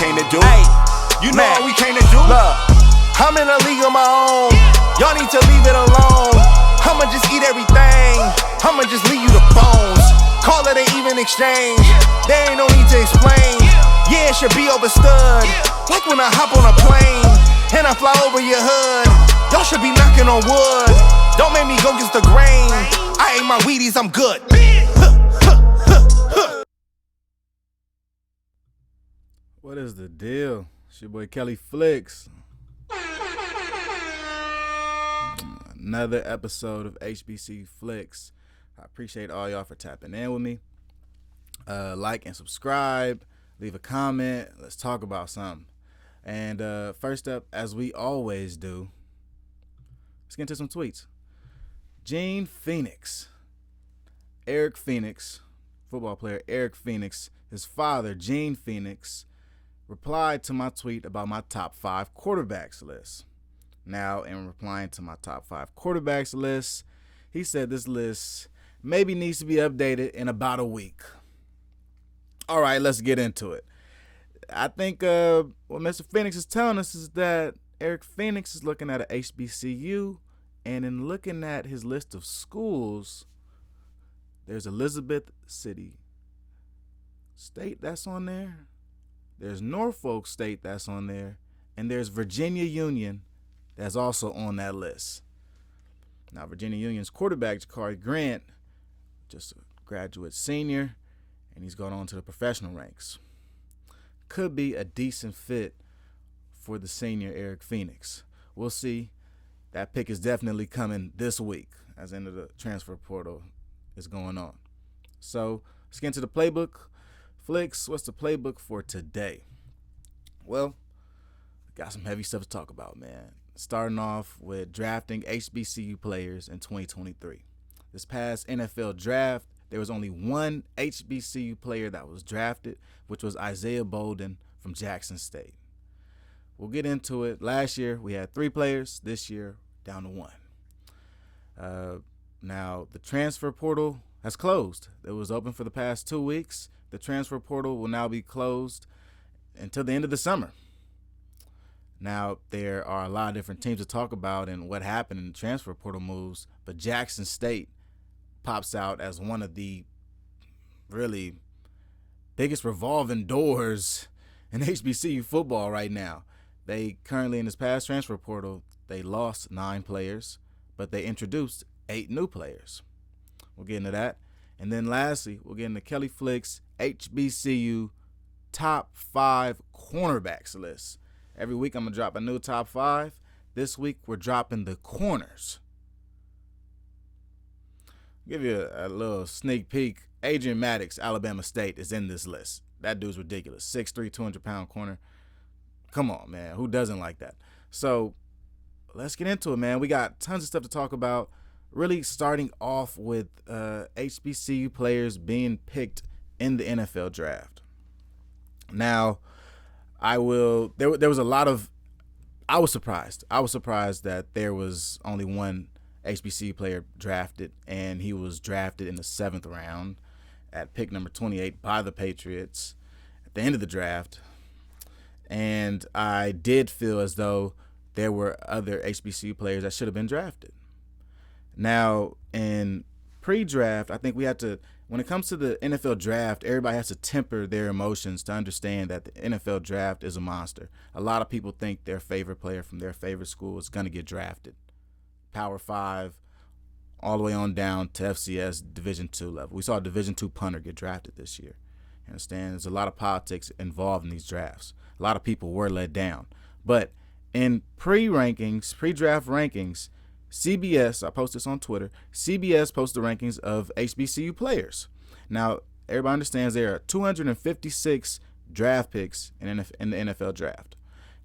came to do. Hey, You know what we came to do. look, I'm in a league of my own. Y'all need to leave it alone. I'ma just eat everything. I'ma just leave you the bones. Call it an even exchange. There ain't no need to explain. Yeah, it should be overstood. Like when I hop on a plane and I fly over your hood. Y'all should be knocking on wood. Don't make me go against the grain. I ate my Wheaties, I'm good. What is the deal? It's your boy Kelly Flicks. Another episode of HBCU Flicks. I appreciate all y'all for tapping in with me. Like and subscribe. Leave a comment. Let's talk about something. And first up, as we always do, let's get into some tweets. Gene Phoenix. Eric Phoenix, football player Eric Phoenix, his father, Gene Phoenix, replied to my tweet about my top 5 quarterbacks list. Now, in replying to my top 5 quarterbacks list, he said this list maybe needs to be updated in about a week. All right, let's get into it. I think what Mr. Phoenix is telling us is that Eric Phoenix is looking at an HBCU, and in looking at his list of schools, there's Elizabeth City State that's on there. There's Norfolk State that's on there. And there's Virginia Union that's also on that list. Now, Virginia Union's quarterback, Jakari Grant, just a graduate senior, and he's gone on to the professional ranks. Could be a decent fit for the senior Eric Phoenix. We'll see. That pick is definitely coming this week as the end of the transfer portal is going on. So let's get into the playbook. Flicks, what's the playbook for today? Well, got some heavy stuff to talk about, man. Starting off with drafting HBCU players in 2023. This past NFL draft, there was only one HBCU player that was drafted, which was Isaiah Bolden from Jackson State. We'll get into it. Last year, we had 3 players. This year, down to 1. Now, the transfer portal has closed. It was open for the past 2 weeks. The transfer portal will now be closed until the end of the summer. Now, there are a lot of different teams to talk about and what happened in the transfer portal moves, but Jackson State pops out as one of the really biggest revolving doors in HBCU football right now. They currently, in this past transfer portal, they lost 9 players, but they introduced 8 new players. We'll get into that. And then lastly, we'll get into Kelly Flicks HBCU top 5 cornerbacks list. Every week I'm going to drop a new top 5. This week we're dropping the corners. Give you a little sneak peek. Adrian Maddox, Alabama State, is in this list. That dude's ridiculous. 6'3", 200-pound corner. Come on, man. Who doesn't like that? So let's get into it, man. We got tons of stuff to talk about. Really starting off with HBCU players being picked in the NFL draft. Now, there was a lot of, I was surprised. I was surprised that there was only one HBCU player drafted, and he was drafted in the 7th round at pick number 28 by the Patriots at the end of the draft. And I did feel as though there were other HBCU players that should have been drafted. Now, in pre-draft, I think we have to, when it comes to the NFL draft, everybody has to temper their emotions to understand that the NFL draft is a monster. A lot of people think their favorite player from their favorite school is going to get drafted. Power 5, all the way on down to FCS Division II level. We saw a Division II punter get drafted this year. You understand? There's a lot of politics involved in these drafts. A lot of people were let down. But in pre-draft rankings, CBS, I post this on Twitter, CBS posts the rankings of HBCU players. Now, everybody understands there are 256 draft picks in the NFL draft.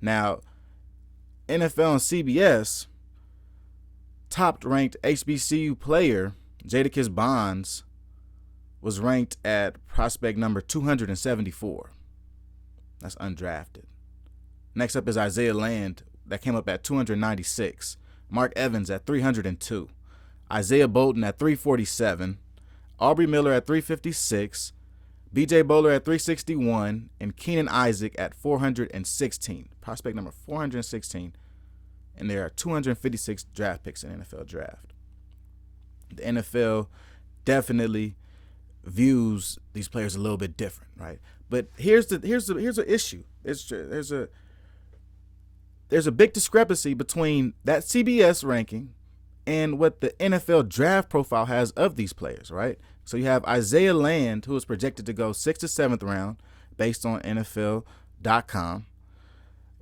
Now, NFL and CBS, top-ranked HBCU player, Jadakiss Bonds, was ranked at prospect number 274. That's undrafted. Next up is Isaiah Land. That came up at 296. Mark Evans at 302. Isaiah Bolden at 347. Aubrey Miller at 356. B.J. Bowler at 361, and Keenan Isaac at 416. Prospect number 416. And there are 256 draft picks in the NFL draft. The NFL definitely views these players a little bit different, right? But here's an issue. There's a big discrepancy between that CBS ranking and what the NFL draft profile has of these players, right? So you have Isaiah Land, who is projected to go 6th to 7th round based on NFL.com.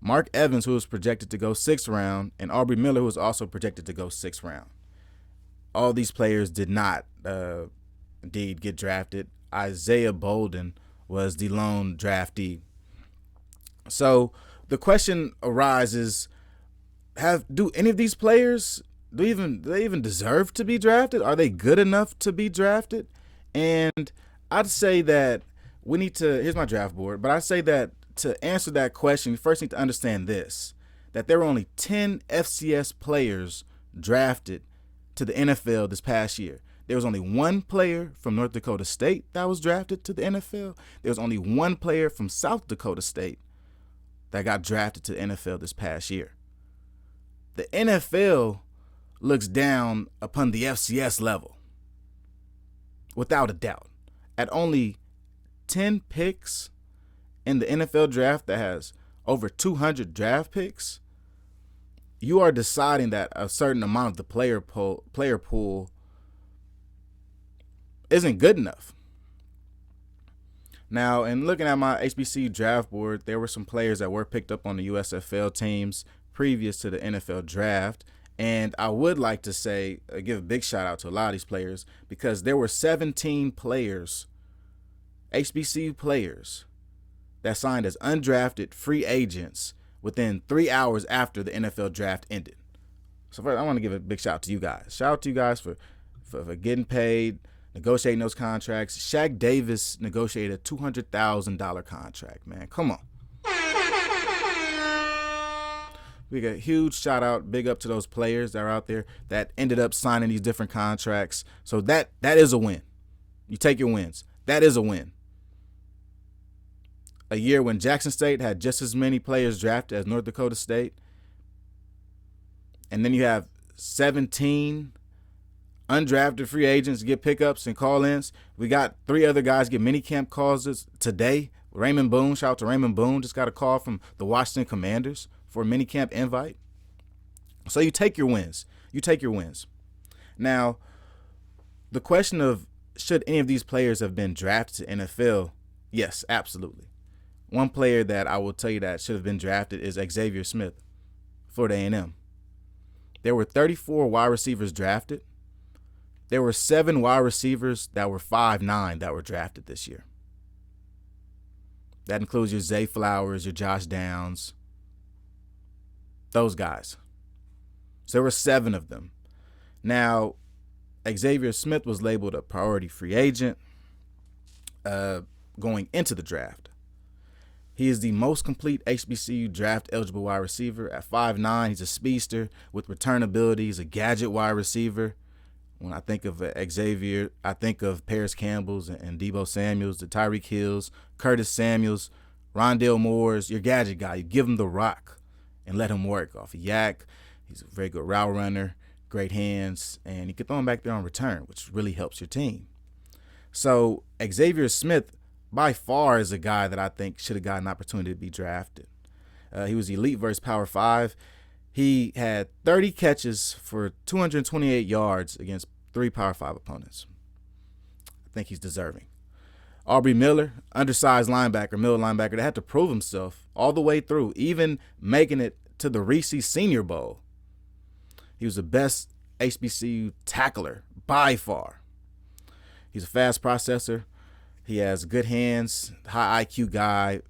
Mark Evans, who is projected to go 6th round, and Aubrey Miller, who is also projected to go 6th round. All these players did not indeed get drafted. Isaiah Bolden was the lone draftee. So the question arises, do any of these players, do they even deserve to be drafted? Are they good enough to be drafted? And I'd say that we need to, here's my draft board, but I'd say that to answer that question, you first need to understand this, that there were only 10 FCS players drafted to the NFL this past year. There was only one player from North Dakota State that was drafted to the NFL. There was only one player from South Dakota State that got drafted to the NFL this past year. The NFL looks down upon the FCS level, without a doubt. At only 10 picks in the NFL draft that has over 200 draft picks, you are deciding that a certain amount of the player pool isn't good enough. Now, in looking at my HBCU draft board, there were some players that were picked up on the USFL teams previous to the NFL draft. And I would like to say, give a big shout out to a lot of these players, because there were 17 players, HBCU players, that signed as undrafted free agents within 3 hours after the NFL draft ended. So first, I want to give a big shout out to you guys. Shout out to you guys for getting paid, negotiating those contracts. Shaq Davis negotiated a $200,000 contract, man. Come on. We got a huge shout out, big up to those players that are out there that ended up signing these different contracts. So that is a win. You take your wins. That is a win. A year when Jackson State had just as many players drafted as North Dakota State. And then you have 17 undrafted free agents get pickups and call-ins. We got 3 other guys get minicamp calls today. Raymond Boone, shout out to Raymond Boone, just got a call from the Washington Commanders for a minicamp invite. So you take your wins. You take your wins. Now, the question of should any of these players have been drafted to NFL? Yes, absolutely. One player that I will tell you that should have been drafted is Xavier Smith, Florida A&M. There were 34 wide receivers drafted. There were 7 wide receivers that were 5'9" that were drafted this year. That includes your Zay Flowers, your Josh Downs, those guys. So there were 7 of them. Now, Xavier Smith was labeled a priority free agent going into the draft. He is the most complete HBCU draft-eligible wide receiver. At 5'9", he's a speedster with return ability. He's a gadget wide receiver. When I think of Xavier, I think of Paris Campbell's and Deebo Samuels, the Tyreek Hills, Curtis Samuels, Rondale Moore's, your gadget guy. You give him the rock and let him work off a yak. He's a very good route runner, great hands, and you can throw him back there on return, which really helps your team. So Xavier Smith, by far, is a guy that I think should have gotten an opportunity to be drafted. He was elite versus Power 5. He had 30 catches for 228 yards against 3 Power 5 opponents. I think he's deserving. Aubrey Miller, undersized linebacker, middle linebacker, that had to prove himself all the way through, even making it to the Reese Senior Bowl. He was the best HBCU tackler by far. He's a fast processor. He has good hands, high IQ guy,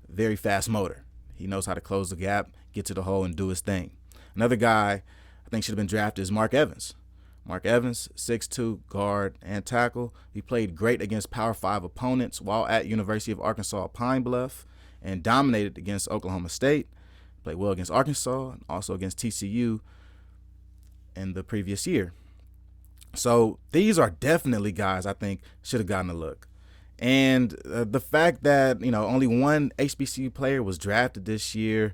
very fast motor. He knows how to close the gap, get to the hole, and do his thing. Another guy I think should have been drafted is Mark Evans. Mark Evans, 6'2", guard and tackle. He played great against Power 5 opponents while at University of Arkansas Pine Bluff and dominated against Oklahoma State. Played well against Arkansas and also against TCU in the previous year. So these are definitely guys I think should have gotten a look. And the fact that, only one HBCU player was drafted this year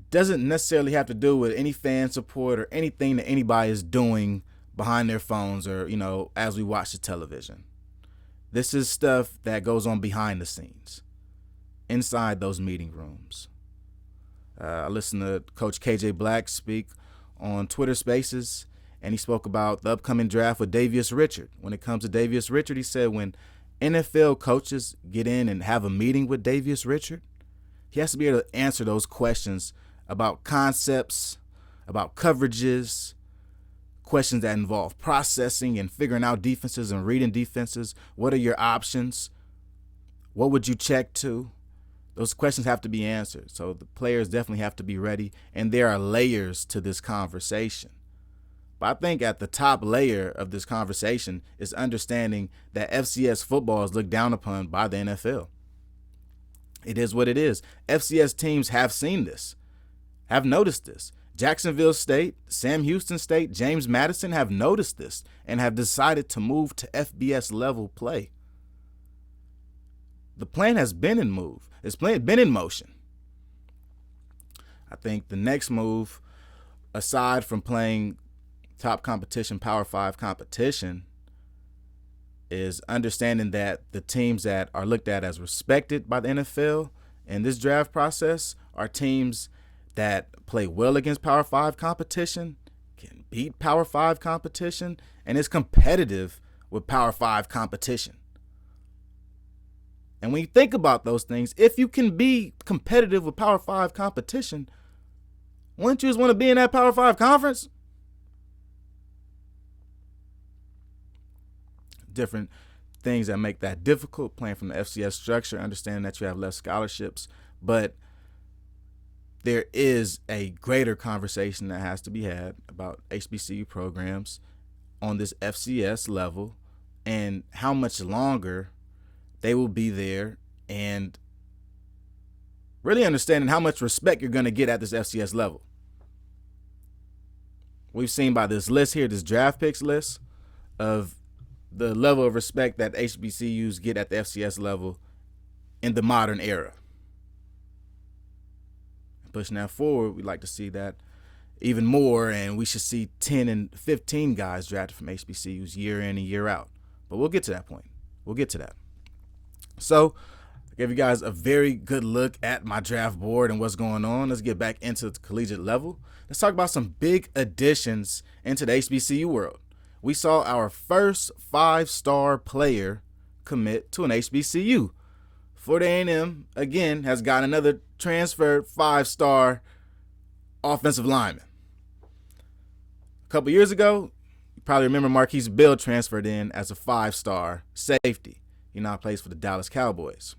doesn't necessarily have to do with any fan support or anything that anybody is doing behind their phones or, as we watch the television. This is stuff that goes on behind the scenes, inside those meeting rooms. I listened to Coach KJ Black speak on Twitter Spaces, and he spoke about the upcoming draft with Davius Richard. When it comes to Davius Richard, he said when NFL coaches get in and have a meeting with Davius Richard, he has to be able to answer those questions about concepts, about coverages, questions that involve processing and figuring out defenses and reading defenses. What are your options? What would you check to? Those questions have to be answered. So the players definitely have to be ready, and there are layers to this conversation. But I think at the top layer of this conversation is understanding that FCS football is looked down upon by the NFL. It is what it is. FCS teams have seen this, have noticed this. Jacksonville State, Sam Houston State, James Madison have noticed this and have decided to move to FBS level play. The plan has been in move. It's been in motion. I think the next move, aside from playing top competition, Power 5 competition, is understanding that the teams that are looked at as respected by the NFL in this draft process are teams that play well against Power 5 competition, can beat Power 5 competition, and is competitive with Power 5 competition. And when you think about those things, if you can be competitive with Power 5 competition, wouldn't you just want to be in that Power 5 conference? Different things that make that difficult, playing from the FCS structure, understanding that you have less scholarships, but there is a greater conversation that has to be had about HBCU programs on this FCS level and how much longer they will be there, and really understanding how much respect you're going to get at this FCS level. We've seen by this list here, this draft picks list, of the level of respect that HBCUs get at the FCS level in the modern era. Pushing that forward, we'd like to see that even more, and we should see 10 and 15 guys drafted from HBCUs year in and year out. But we'll get to that point. We'll get to that. So I gave you guys a very good look at my draft board and what's going on. Let's get back into the collegiate level. Let's talk about some big additions into the HBCU world. We saw our first 5-star player commit to an HBCU. Florida A&M, again, has got another transferred 5-star offensive lineman. A couple years ago, you probably remember Marquise Bill transferred in as a 5-star safety. He now plays for the Dallas Cowboys.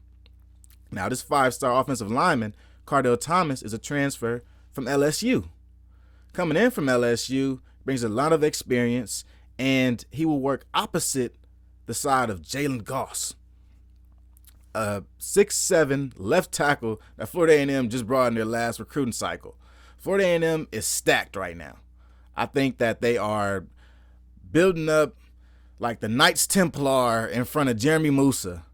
Now, this 5-star offensive lineman, Cardell Thomas, is a transfer from LSU. Coming in from LSU, brings a lot of experience, and he will work opposite the side of Jalen Goss, a 6'7" left tackle that Florida A&M just brought in their last recruiting cycle. Florida A&M is stacked right now. I think that they are building up like the Knights Templar in front of Jeremy Musa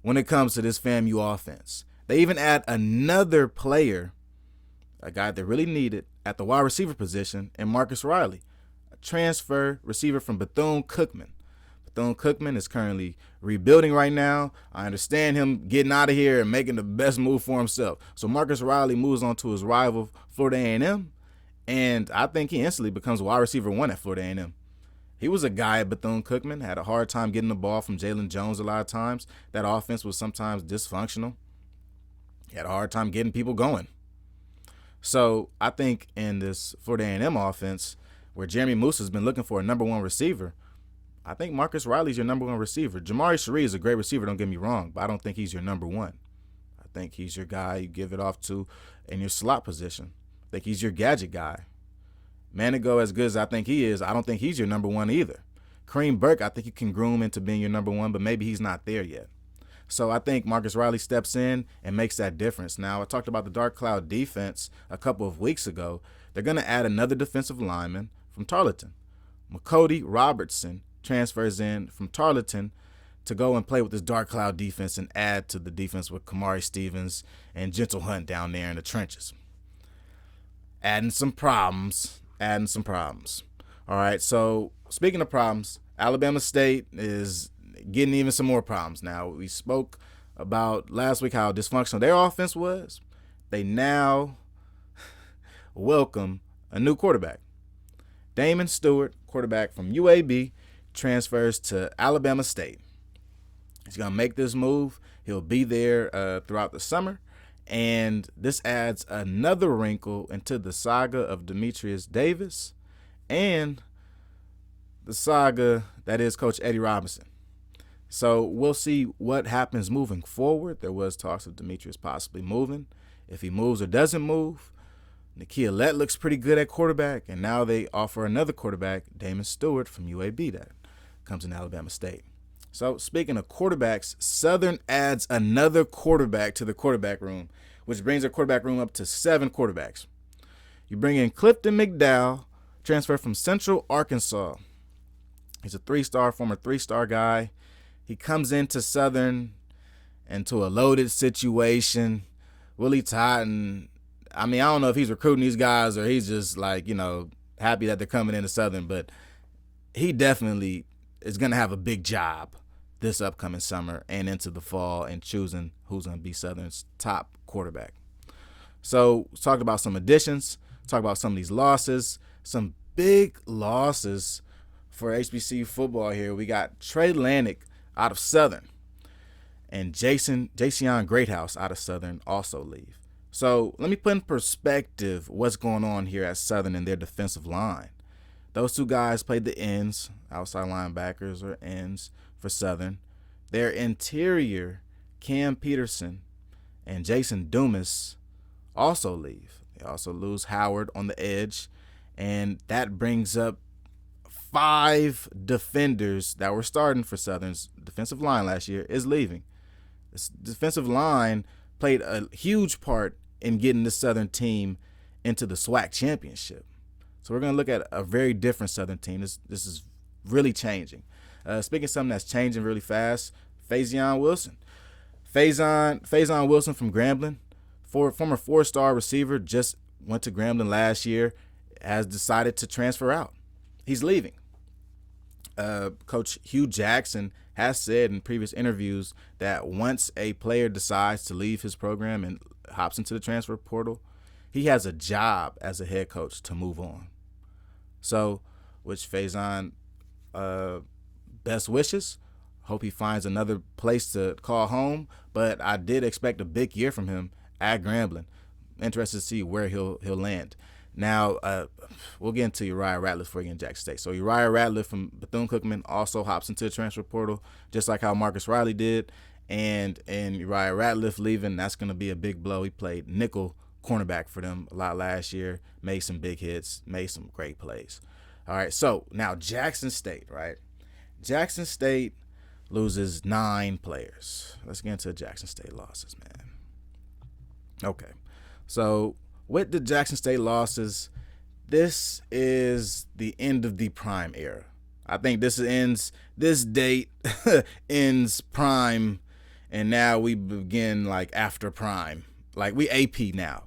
when it comes to this FAMU offense. They even add another player, a guy they really needed at the wide receiver position, in Marcus Riley, a transfer receiver from Bethune-Cookman. Bethune-Cookman is currently rebuilding right now. I understand him getting out of here and making the best move for himself. So Marcus Riley moves on to his rival, Florida A&M, and I think he instantly becomes wide receiver 1 at Florida A&M. He was a guy at Bethune-Cookman, had a hard time getting the ball from Jalen Jones a lot of times. That offense was sometimes dysfunctional. He had a hard time getting people going. So I think in this Florida A&M offense, where Jeremy Moose has been looking for a number 1 receiver, I think Marcus Riley's your number 1 receiver. Jamari Cherie is a great receiver, don't get me wrong, but I don't think he's your number 1. I think he's your guy you give it off to in your slot position. I think he's your gadget guy. Manigo, as good as I think he is, I don't think he's your number 1 either. Kareem Burke, I think you can groom into being your number 1, but maybe he's not there yet. So I think Marcus Riley steps in and makes that difference. Now, I talked about the Dark Cloud defense a couple of weeks ago. They're going to add another defensive lineman from Tarleton. McCody Robertson transfers in from Tarleton to go and play with this dark cloud defense and add to the defense with Kamari Stevens and Gentle Hunt down there in the trenches. Adding some problems. All right, so speaking of problems, Alabama State is getting even some more problems. Now, we spoke about last week how dysfunctional their offense was. They now welcome a new quarterback. Damon Stewart, quarterback from UAB, transfers to Alabama State. He's going to make this move. He'll be there throughout the summer. And this adds another wrinkle into the saga of Demetrius Davis and the saga that is Coach Eddie Robinson. So we'll see what happens moving forward. There was talks of Demetrius possibly moving. If he moves or doesn't move, Nakia Lett looks pretty good at quarterback, and now they offer another quarterback, Damon Stewart from UAB, that comes in Alabama State. So speaking of quarterbacks, Southern adds another quarterback to the quarterback room, which brings their quarterback room up to 7 quarterbacks. You bring in Clifton McDowell, transfer from Central Arkansas. He's a former 3-star guy. He comes into Southern into a loaded situation. Willie Totten, I don't know if he's recruiting these guys or he's just happy that they're coming into Southern, but he definitely is going to have a big job this upcoming summer and into the fall and choosing who's going to be Southern's top quarterback. So let's talk about some additions, talk about some of these losses, some big losses for HBCU football here. We got Trey Lannick out of Southern and Jason Greathouse out of Southern also leave. So let me put in perspective what's going on here at Southern and their defensive line. Those two guys played the ends, outside linebackers or ends for Southern. Their interior, Cam Peterson and Jason Dumas, also leave. They also lose Howard on the edge, and that brings up 5 defenders that were starting for Southern's defensive line last year is leaving. This defensive line played a huge part in getting the Southern team into the SWAC championship. So we're going to look at a very different Southern team. This is really changing. Speaking of something that's changing really fast, Faison Wilson. Faison Wilson from Grambling, former 4-star receiver, just went to Grambling last year, has decided to transfer out. He's leaving. Coach Hugh Jackson has said in previous interviews that once a player decides to leave his program and hops into the transfer portal, he has a job as a head coach to move on. So, which Faison, best wishes. Hope he finds another place to call home. But I did expect a big year from him at Grambling. Interested to see where he'll land. Now, we'll get into Uriah Ratliff before we get into Jackson State. So Uriah Ratliff from Bethune-Cookman also hops into the transfer portal, just like how Marcus Riley did. And Uriah Ratliff leaving, that's going to be a big blow. He played nickel cornerback for them a lot last year, made some big hits, made some great plays. All right, so now Jackson State, right? Jackson State loses 9 players. Let's get into Jackson State losses, man. Okay, so with the Jackson State losses, this is the end of the prime era. I think this date ends prime, and now we begin after prime. We AP now.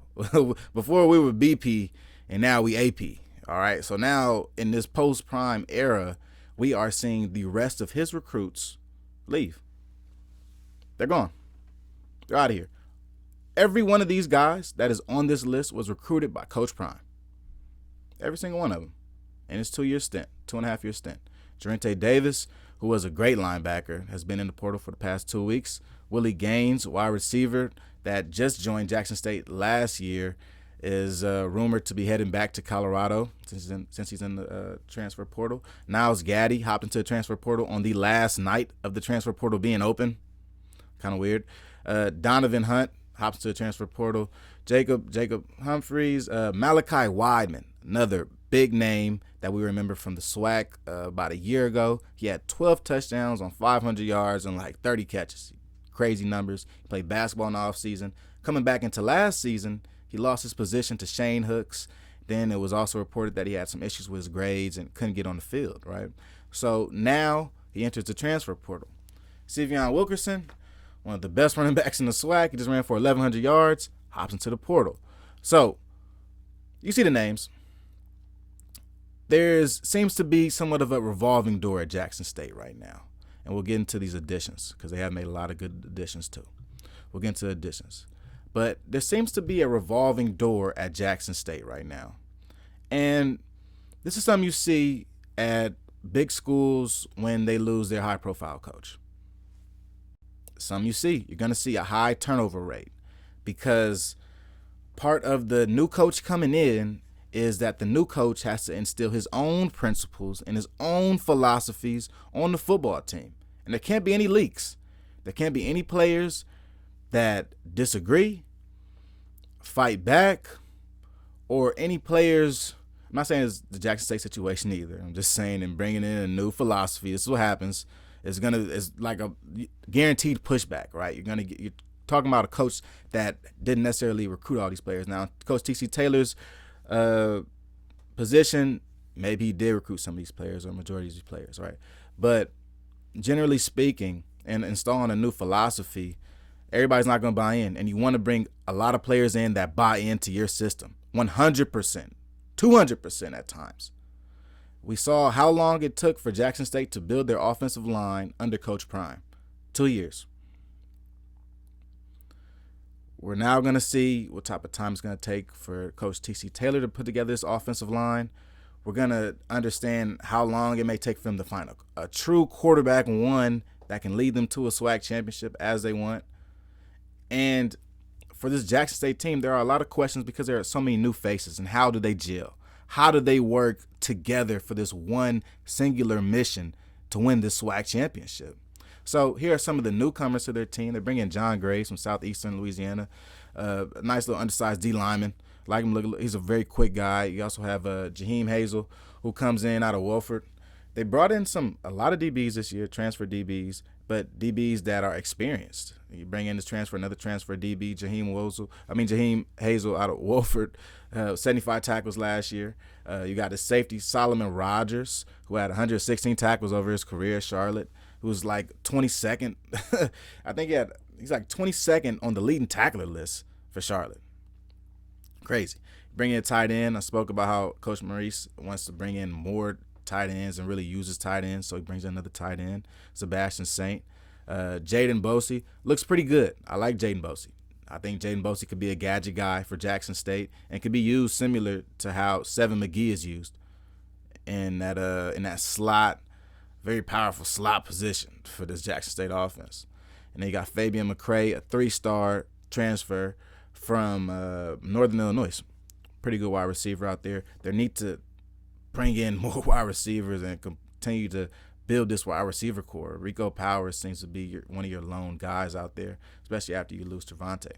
Before we were BP, and now we AP. All right, so now in this post-prime era, we are seeing the rest of his recruits leave. They're gone. They're out of here. Every one of these guys that is on this list was recruited by Coach Prime. Every single one of them. In his 2.5-year stint. Jarente Davis, who was a great linebacker, has been in the portal for the past 2 weeks. Willie Gaines, wide receiver that just joined Jackson State last year, is rumored to be heading back to Colorado since he's in the transfer portal. Niles Gaddy hopped into the transfer portal on the last night of the transfer portal being open. Kind of weird. Donovan Hunt hops to the transfer portal. Jacob Humphreys, Malachi Wideman, another big name that we remember from the SWAC about a year ago. He had 12 touchdowns on 500 yards and 30 catches. Crazy numbers. He played basketball in the offseason. Coming back into last season, he lost his position to Shane Hooks. Then it was also reported that he had some issues with his grades and couldn't get on the field, right? So now he enters the transfer portal. Sevion Wilkerson, one of the best running backs in the SWAC. He just ran for 1,100 yards, hops into the portal. So, you see the names. Seems to be somewhat of a revolving door at Jackson State right now. And we'll get into these additions because they have made a lot of good additions too. We'll get into additions. But there seems to be a revolving door at Jackson State right now. And this is something you see at big schools when they lose their high-profile coach. Some you see. You're going to see a high turnover rate because part of the new coach coming in is that the new coach has to instill his own principles and his own philosophies on the football team. And there can't be any leaks. There can't be any players that disagree, fight back, or any players. I'm not saying it's the Jackson State situation either. I'm just saying in bringing in a new philosophy, this is what happens. It's like a guaranteed pushback, right? You're talking about a coach that didn't necessarily recruit all these players. Now, Coach T.C. Taylor's position, maybe he did recruit some of these players or majority of these players, right? But generally speaking, and installing a new philosophy, everybody's not going to buy in. And you want to bring a lot of players in that buy into your system, 100%, 200% at times. We saw how long it took for Jackson State to build their offensive line under Coach Prime. 2 years. We're now going to see what type of time it's going to take for Coach T.C. Taylor to put together this offensive line. We're going to understand how long it may take for them to find a true quarterback one that can lead them to a SWAC championship as they want. And for this Jackson State team, there are a lot of questions because there are so many new faces. And how do they gel? How do they work together for this one singular mission to win this SWAC championship? So here are some of the newcomers to their team. They're bringing John Graves from southeastern Louisiana, a nice little undersized D lineman. Like him, he's a very quick guy. You also have Jaheim Hazel, who comes in out of Wolford. They brought in a lot of DBs this year, transfer DBs, but DBs that are experienced. You bring in another transfer DB, Jaheim Hazel out of Wolford, 75 tackles last year. You got his safety, Solomon Rogers, who had 116 tackles over his career at Charlotte, who was like 22nd. I think he's like 22nd on the leading tackler list for Charlotte. Crazy. Bring in a tight end. I spoke about how Coach Maurice wants to bring in more tight ends and really uses tight ends, so he brings in another tight end, Sebastian Saint. Jaden Bosey looks pretty good. I like Jaden Bosey. I think Jaden Bosey could be a gadget guy for Jackson State and could be used similar to how Seven McGee is used in that slot, very powerful slot position for this Jackson State offense. And then you got Fabian McCray, a 3-star transfer from Northern Illinois. Pretty good wide receiver out there. They need to bring in more wide receivers and continue to build this wide receiver core. Rico Powers seems to be one of your lone guys out there, especially after you lose Trevante.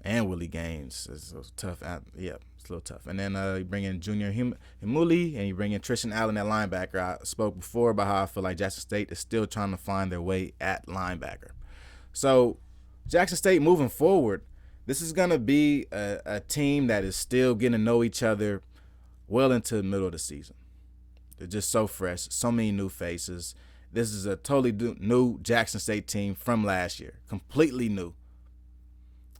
And Willie Gaines is tough. Yeah, it's a little tough. And then you bring in Junior Himuli and you bring in Tristan Allen at linebacker. I spoke before about how I feel like Jackson State is still trying to find their way at linebacker. So Jackson State moving forward, this is going to be a team that is still getting to know each other well into the middle of the season. They're just so fresh, so many new faces. This is a totally new Jackson State team from last year, completely new.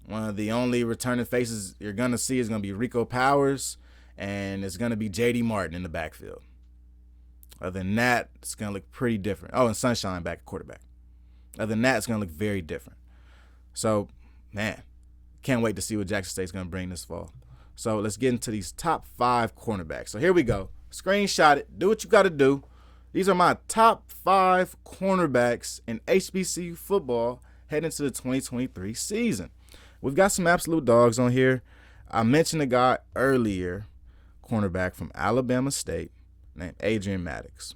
One of the only returning faces you're going to see is going to be Rico Powers, and it's going to be J.D. Martin in the backfield. Other than that, it's going to look pretty different. Oh, and Sunshine back at quarterback. Other than that, it's going to look very different. So, man, can't wait to see what Jackson State's going to bring this fall. So let's get into these top 5 cornerbacks. So here we go. Screenshot it. Do what you got to do. These are my top 5 cornerbacks in HBCU football heading into the 2023 season. We've got some absolute dogs on here. I mentioned a guy earlier, cornerback from Alabama State named Adrian Maddox.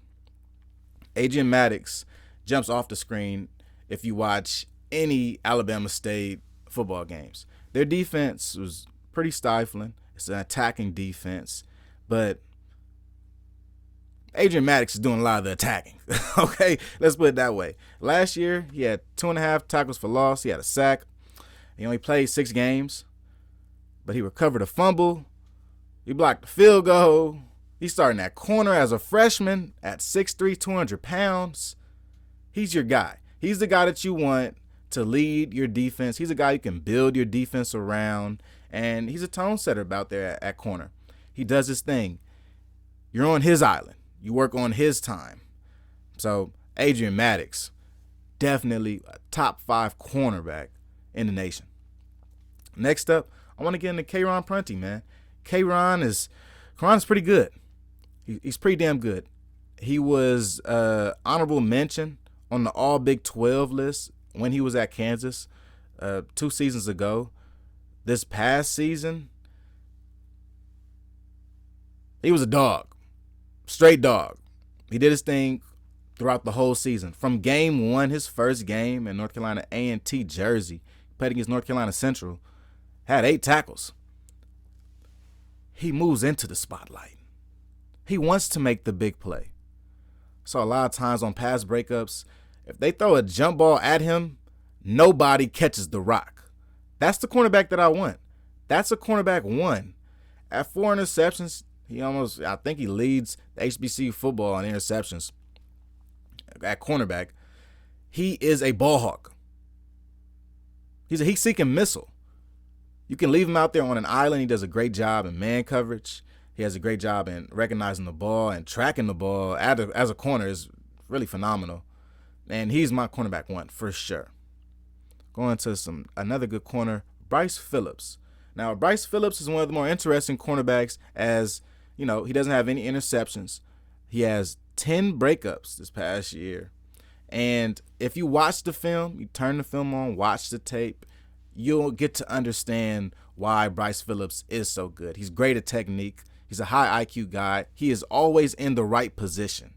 Adrian Maddox jumps off the screen if you watch any Alabama State football games. Their defense was pretty stifling. It's an attacking defense, but Adrian Maddox is doing a lot of the attacking. Okay, let's put it that way. Last year, he had 2.5 tackles for loss. He had a sack. He only played 6 games, but he recovered a fumble. He blocked a field goal. He's starting at corner as a freshman at 6'3", 200 pounds. He's your guy. He's the guy that you want to lead your defense. He's a guy you can build your defense around, and he's a tone setter out there at corner. He does his thing. You're on his island. You work on his time. So Adrian Maddox, definitely a top 5 cornerback in the nation. Next up, I want to get into K'Ron Prunty, man. K'Ron is pretty good. He's pretty damn good. He was honorable mention on the All Big 12 list when he was at Kansas 2 seasons ago. This past season, he was a dog, straight dog. He did his thing throughout the whole season. From game 1, his first game in North Carolina A&T jersey, played against North Carolina Central, had 8 tackles. He moves into the spotlight. He wants to make the big play. So a lot of times on pass breakups, if they throw a jump ball at him, nobody catches the rock. That's the cornerback that I want. That's a cornerback 1. At 4 interceptions, I think he leads the HBCU football in interceptions at cornerback. He is a ball hawk. He's a heat-seeking missile. You can leave him out there on an island. He does a great job in man coverage. He has a great job in recognizing the ball and tracking the ball as a corner is really phenomenal. And he's my cornerback 1 for sure. Going to another good corner, Bryce Phillips. Now, Bryce Phillips is one of the more interesting cornerbacks as, he doesn't have any interceptions. He has 10 breakups this past year. And if you watch the film, you turn the film on, watch the tape, you'll get to understand why Bryce Phillips is so good. He's great at technique. He's a high IQ guy. He is always in the right position.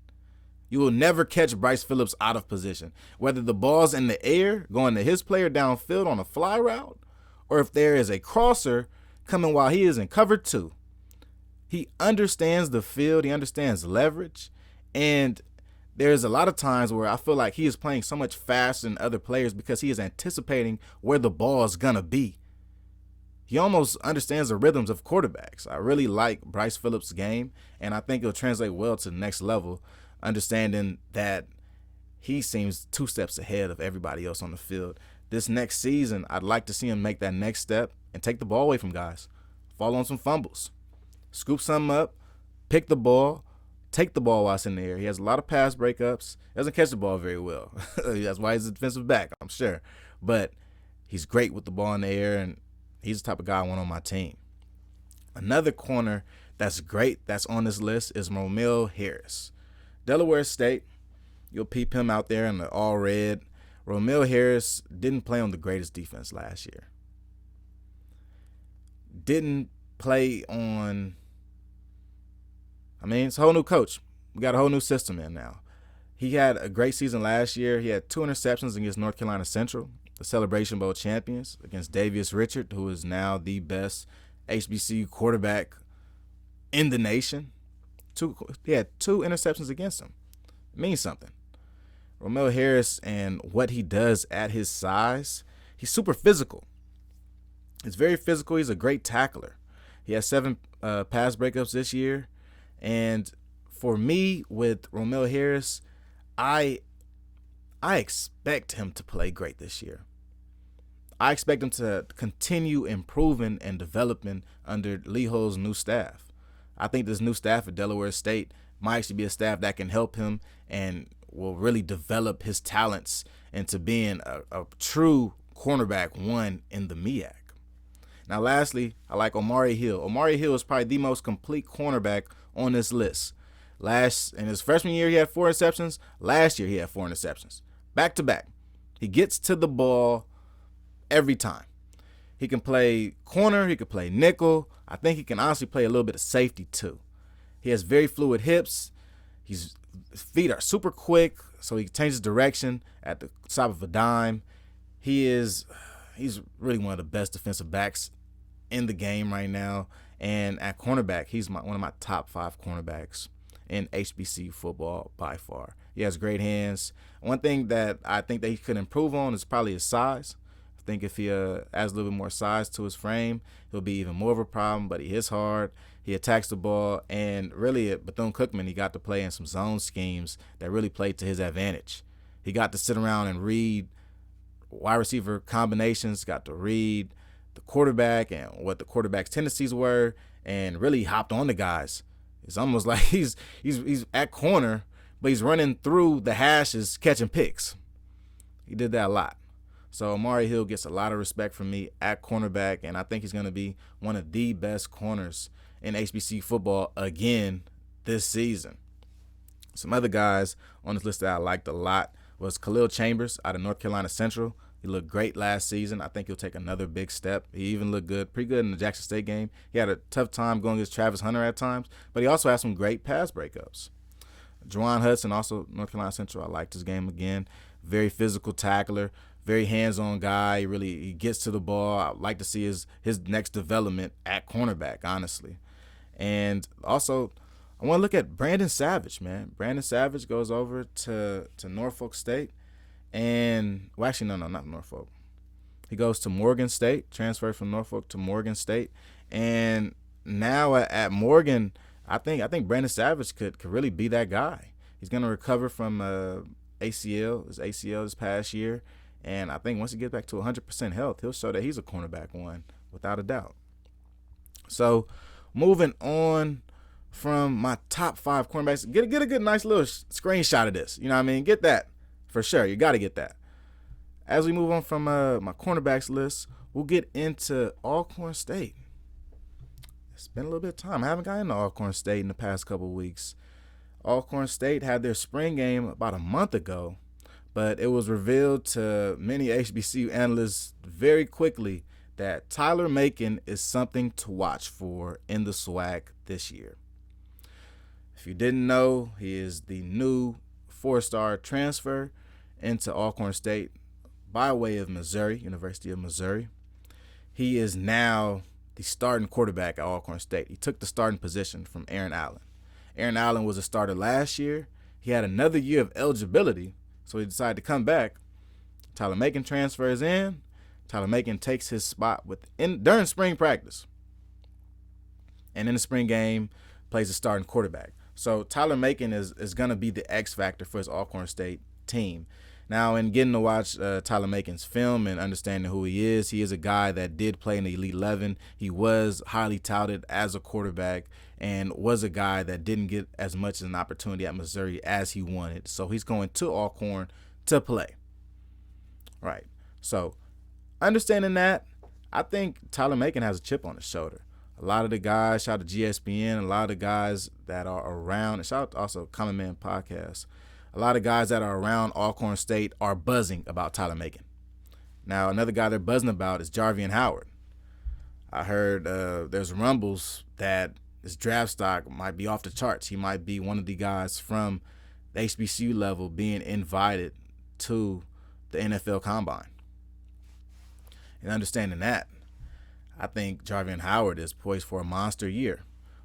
You will never catch Bryce Phillips out of position, whether the ball's in the air going to his player downfield on a fly route, or if there is a crosser coming while he is in cover 2. He understands the field. He understands leverage. And there's a lot of times where I feel like he is playing so much faster than other players because he is anticipating where the ball is going to be. He almost understands the rhythms of quarterbacks. I really like Bryce Phillips' game, and I think it'll translate well to the next level, understanding that he seems 2 steps ahead of everybody else on the field. This next season, I'd like to see him make that next step and take the ball away from guys, fall on some fumbles, scoop something up, pick the ball, take the ball while it's in the air. He has a lot of pass breakups. Doesn't catch the ball very well. That's why he's a defensive back, I'm sure. But he's great with the ball in the air, and he's the type of guy I want on my team. Another corner that's great that's on this list is Romeo Harris. Delaware State, you'll peep him out there in the all red. Romeo Harris didn't play on the greatest defense last year. Didn't play on, it's a whole new coach. We got a whole new system in now. He had a great season last year. He had 2 interceptions against North Carolina Central, the Celebration Bowl champions, against Davius Richard, who is now the best HBCU quarterback in the nation. He had 2 interceptions against him. It means something. Romeo Harris and what he does at his size, he's super physical. He's very physical. He's a great tackler. He has 7 pass breakups this year. And for me, with Romeo Harris, I expect him to play great this year. I expect him to continue improving and developing under Lee Hull's new staff. I think this new staff at Delaware State might actually be a staff that can help him and will really develop his talents into being a true cornerback 1 in the MEAC. Now, lastly, I like Omari Hill. Omari Hill is probably the most complete cornerback on this list. In his freshman year, he had 4 interceptions. Last year, he had 4 interceptions. Back to back. He gets to the ball every time. He can play corner. He can play nickel. I think he can honestly play a little bit of safety too. He has very fluid hips. His feet are super quick, so he changes direction at the top of a dime. He's really one of the best defensive backs in the game right now. And at cornerback, he's one of my top 5 cornerbacks in HBCU football by far. He has great hands. One thing that I think that he could improve on is probably his size. I think if he adds a little bit more size to his frame, he'll be even more of a problem, but he hits hard. He attacks the ball, and really at Bethune-Cookman, he got to play in some zone schemes that really played to his advantage. He got to sit around and read wide receiver combinations, got to read the quarterback and what the quarterback's tendencies were, and really hopped on the guys. It's almost like he's at corner, but he's running through the hashes catching picks. He did that a lot. So Amari Hill gets a lot of respect from me at cornerback, and I think he's going to be one of the best corners in HBCU football again this season. Some other guys on this list that I liked a lot was Khalil Chambers out of North Carolina Central. He looked great last season. I think he'll take another big step. He even looked pretty good in the Jackson State game. He had a tough time going against Travis Hunter at times, but he also had some great pass breakups. Juwan Hudson, also North Carolina Central, I liked his game again. Very physical tackler, very hands-on guy. He gets to the ball. I'd like to see his next development at cornerback, honestly. And also, I want to look at Brandon Savage, man. Brandon Savage goes over to Norfolk State. And, well, actually, no, not Norfolk. He goes to Morgan State, transferred from Norfolk to Morgan State. And now at Morgan, I think Brandon Savage could really be that guy. He's going to recover from his ACL this past year. And I think once he gets back to 100% health, he'll show that he's a cornerback one, without a doubt. So, moving on from my top 5 cornerbacks, get a good, nice little screenshot of this. You know what I mean? Get that. For sure, you got to get that. As we move on from my cornerbacks list, we'll get into Alcorn State. It's been a little bit of time. I haven't gotten into Alcorn State in the past couple of weeks. Alcorn State had their spring game about a month ago, but it was revealed to many HBCU analysts very quickly that Tyler Macon is something to watch for in the SWAC this year. If you didn't know, he is the new 4-star transfer into Alcorn State by way of Missouri, University of Missouri. He is now the starting quarterback at Alcorn State. He took the starting position from Aaron Allen. Aaron Allen was a starter last year. He had another year of eligibility, so he decided to come back. Tyler Macon transfers in. Tyler Macon takes his spot during spring practice. And in the spring game, plays the starting quarterback. So Tyler Macon is going to be the X factor for his Alcorn State team. Now, in getting to watch Tyler Macon's film and understanding who he is a guy that did play in the Elite 11. He was highly touted as a quarterback and was a guy that didn't get as much as an opportunity at Missouri as he wanted. So he's going to Alcorn to play. Right. So understanding that, I think Tyler Macon has a chip on his shoulder. A lot of the guys, shout out to GSPN, a lot of the guys that are around, and shout out to also Common Man Podcast, a lot of guys that are around Alcorn State are buzzing about Tyler Macon. Now, another guy they're buzzing about is Jarvian Howard. I heard there's rumbles that his draft stock might be off the charts. He might be one of the guys from the HBCU level being invited to the NFL Combine. And understanding that, I think Jarvian Howard is poised for a monster year.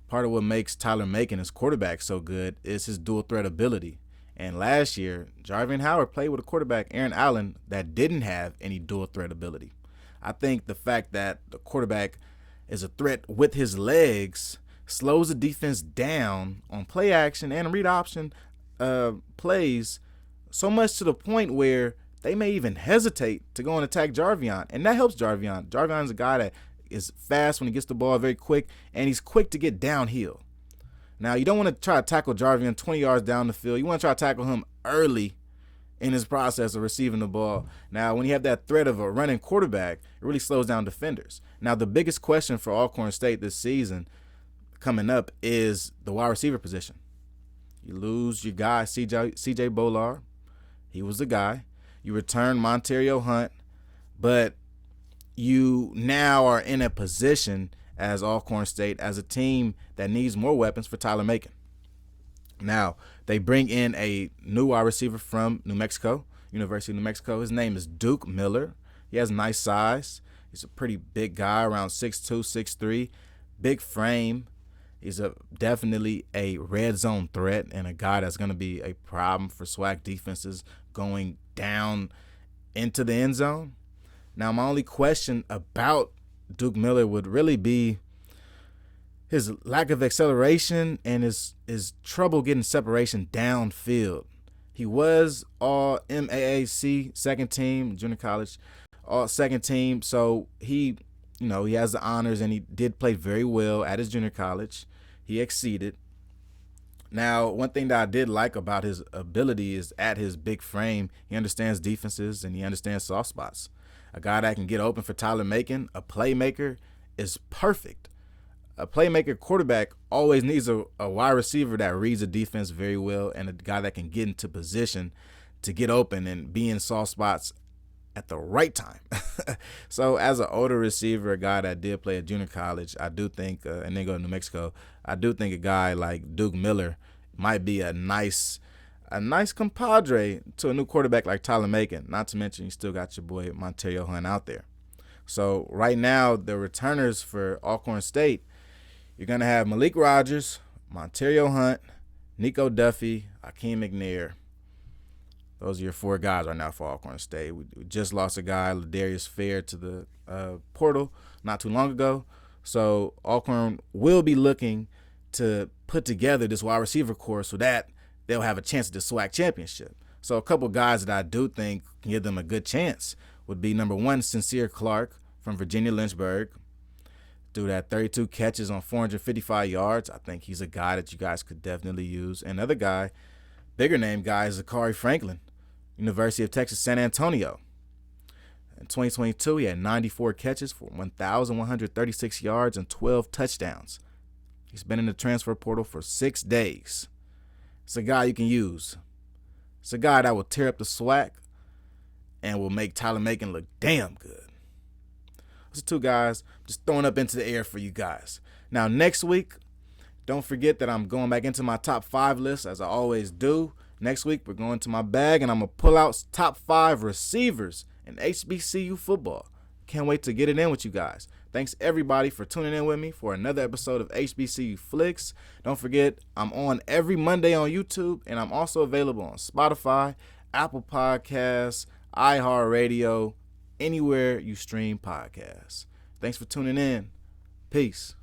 Part of what makes Tyler Macon, his quarterback, so good is his dual threat ability. And last year, Jarvian Howard played with a quarterback, Aaron Allen, that didn't have any dual threat ability. I think the fact that the quarterback is a threat with his legs slows the defense down on play action and read option plays so much to the point where they may even hesitate to go and attack Jarvian. And that helps Jarvian. Jarvian's a guy that is fast when he gets the ball, very quick, and he's quick to get downhill. Now, you don't want to try to tackle Jarvian 20 yards down the field. You want to try to tackle him early in his process of receiving the ball. Now, when you have that threat of a running quarterback, it really slows down defenders. Now, the biggest question for Alcorn State this season coming up is the wide receiver position. You lose your guy, CJ Bolar. He was the guy. You return Monterio Hunt, but you now are in a position as Alcorn State, as a team that needs more weapons for Tyler Macon. Now, they bring in a new wide receiver from New Mexico, University of New Mexico. His name is Duke Miller. He has nice size. He's a pretty big guy, around 6'2", 6'3", big frame. He's definitely a red zone threat and a guy that's going to be a problem for SWAC defenses going down into the end zone. Now, my only question about Duke Miller would really be his lack of acceleration and his trouble getting separation downfield. He was all MAAC second team, junior college, all second team. So he has the honors, and he did play very well at his junior college. He exceeded. Now, one thing that I did like about his ability is at his big frame, he understands defenses and he understands soft spots. A guy that can get open for Tyler Macon, a playmaker, is perfect. A playmaker quarterback always needs a wide receiver that reads a defense very well and a guy that can get into position to get open and be in soft spots at the right time. So as an older receiver, a guy that did play at junior college, I do think, and then go to New Mexico, I do think a guy like Duke Miller might be a nice compadre to a new quarterback like Tyler Macon. Not to mention you still got your boy Monterio Hunt out there. So right now, the returners for Alcorn State, you're going to have Malik Rogers, Monterio Hunt, Nico Duffy, Akeem McNair. Those are your four guys right now for Alcorn State. We just lost a guy, Ladarius Fair, to the portal not too long ago. So Alcorn will be looking to put together this wide receiver core so that they'll have a chance at the SWAC championship. So a couple guys that I do think can give them a good chance would be number one, Sincere Clark from Virginia Lynchburg. Dude had 32 catches on 455 yards. I think he's a guy that you guys could definitely use. Another guy, bigger name guy, is Zachary Franklin, University of Texas San Antonio. In 2022, he had 94 catches for 1,136 yards and 12 touchdowns. He's been in the transfer portal for 6 days. It's a guy you can use. It's a guy that will tear up the SWAC and will make Tyler Macon look damn good. Those are two guys just throwing up into the air for you guys. Now, next week, don't forget that I'm going back into my top 5 list, as I always do. Next week, we're going to my bag, and I'm going to pull out top 5 receivers in HBCU football. Can't wait to get it in with you guys. Thanks, everybody, for tuning in with me for another episode of HBCU Flicks. Don't forget, I'm on every Monday on YouTube, and I'm also available on Spotify, Apple Podcasts, iHeartRadio, anywhere you stream podcasts. Thanks for tuning in. Peace.